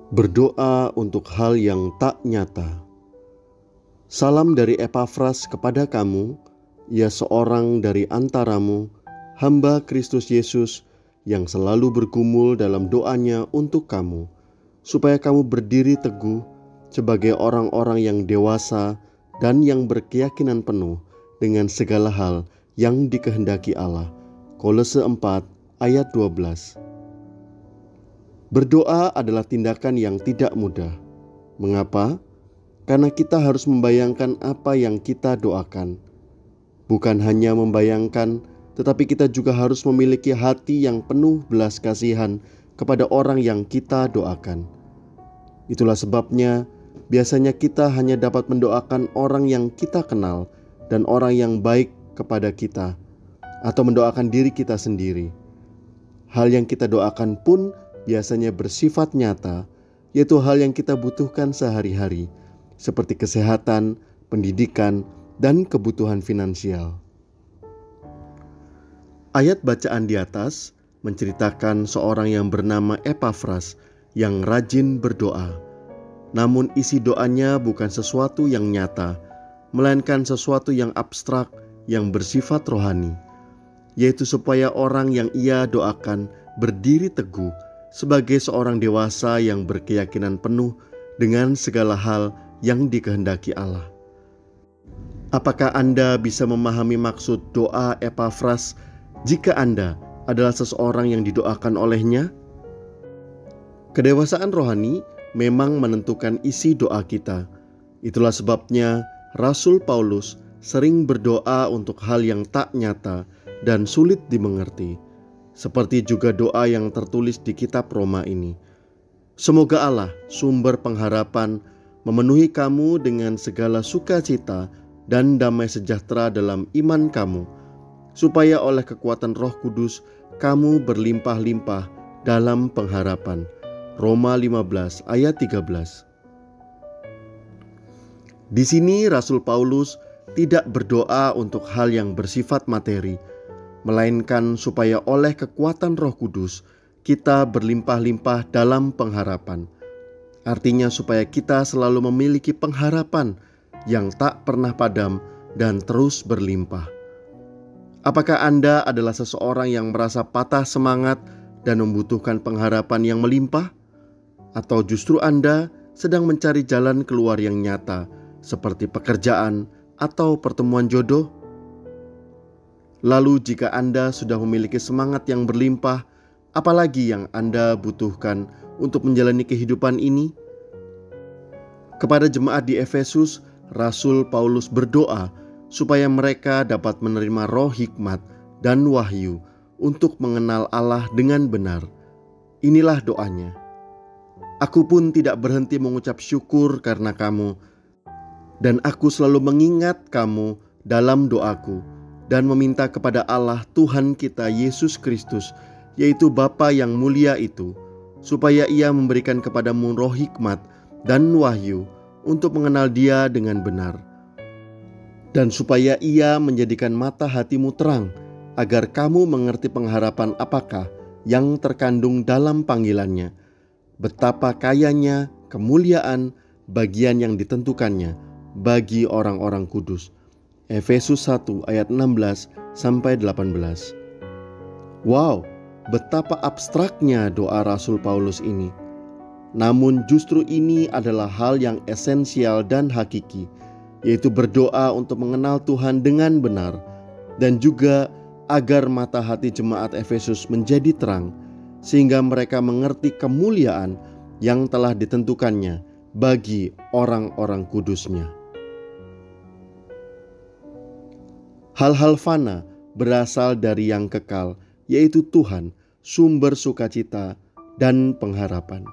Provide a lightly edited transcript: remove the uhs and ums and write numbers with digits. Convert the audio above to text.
Berdoa untuk hal yang tak nyata. Salam dari Epafras kepada kamu, ia seorang dari antaramu, hamba Kristus Yesus yang selalu bergumul dalam doanya untuk kamu, supaya kamu berdiri teguh sebagai orang-orang yang dewasa dan yang berkeyakinan penuh dengan segala hal yang dikehendaki Allah. Kolose 4 ayat 12. Berdoa adalah tindakan yang tidak mudah. Mengapa? Karena kita harus membayangkan apa yang kita doakan. Bukan hanya membayangkan, tetapi kita juga harus memiliki hati yang penuh belas kasihan kepada orang yang kita doakan. Itulah sebabnya biasanya kita hanya dapat mendoakan orang yang kita kenal dan orang yang baik kepada kita, atau mendoakan diri kita sendiri. Hal yang kita doakan pun biasanya bersifat nyata, yaitu hal yang kita butuhkan sehari-hari, seperti kesehatan, pendidikan, dan kebutuhan finansial. Ayat bacaan di atas menceritakan seorang yang bernama Epafras yang rajin berdoa. Namun isi doanya bukan sesuatu yang nyata, melainkan sesuatu yang abstrak yang bersifat rohani, yaitu supaya orang yang ia doakan berdiri teguh sebagai seorang dewasa yang berkeyakinan penuh dengan segala hal yang dikehendaki Allah. Apakah Anda bisa memahami maksud doa Epafras jika Anda adalah seseorang yang didoakan olehnya? Kedewasaan rohani memang menentukan isi doa kita. Itulah sebabnya Rasul Paulus sering berdoa untuk hal yang tak nyata dan sulit dimengerti, seperti juga doa yang tertulis di kitab Roma ini. Semoga Allah, sumber pengharapan, memenuhi kamu dengan segala sukacita dan damai sejahtera dalam iman kamu, supaya oleh kekuatan Roh Kudus kamu berlimpah-limpah dalam pengharapan. Roma 15 ayat 13. Di sini Rasul Paulus tidak berdoa untuk hal yang bersifat materi, melainkan supaya oleh kekuatan Roh Kudus kita berlimpah-limpah dalam pengharapan. Artinya supaya kita selalu memiliki pengharapan yang tak pernah padam dan terus berlimpah. Apakah Anda adalah seseorang yang merasa patah semangat dan membutuhkan pengharapan yang melimpah? Atau justru Anda sedang mencari jalan keluar yang nyata, seperti pekerjaan atau pertemuan jodoh? Lalu jika Anda sudah memiliki semangat yang berlimpah, apalagi yang Anda butuhkan untuk menjalani kehidupan ini? Kepada jemaat di Efesus, Rasul Paulus berdoa supaya mereka dapat menerima roh hikmat dan wahyu untuk mengenal Allah dengan benar. Inilah doanya. Aku pun tidak berhenti mengucap syukur karena kamu, dan aku selalu mengingat kamu dalam doaku, dan meminta kepada Allah Tuhan kita Yesus Kristus, yaitu Bapa yang mulia itu, supaya Ia memberikan kepadamu roh hikmat dan wahyu untuk mengenal Dia dengan benar, dan supaya Ia menjadikan mata hatimu terang, agar kamu mengerti pengharapan apakah yang terkandung dalam panggilannya, betapa kayanya kemuliaan bagian yang ditentukannya bagi orang-orang kudus. Efesus 1 ayat 16 sampai 18. Wow, betapa abstraknya doa Rasul Paulus ini. Namun justru ini adalah hal yang esensial dan hakiki, yaitu berdoa untuk mengenal Tuhan dengan benar, dan juga agar mata hati jemaat Efesus menjadi terang, sehingga mereka mengerti kemuliaan yang telah ditentukannya bagi orang-orang kudusnya. Hal-hal fana berasal dari yang kekal, yaitu Tuhan, sumber sukacita dan pengharapan.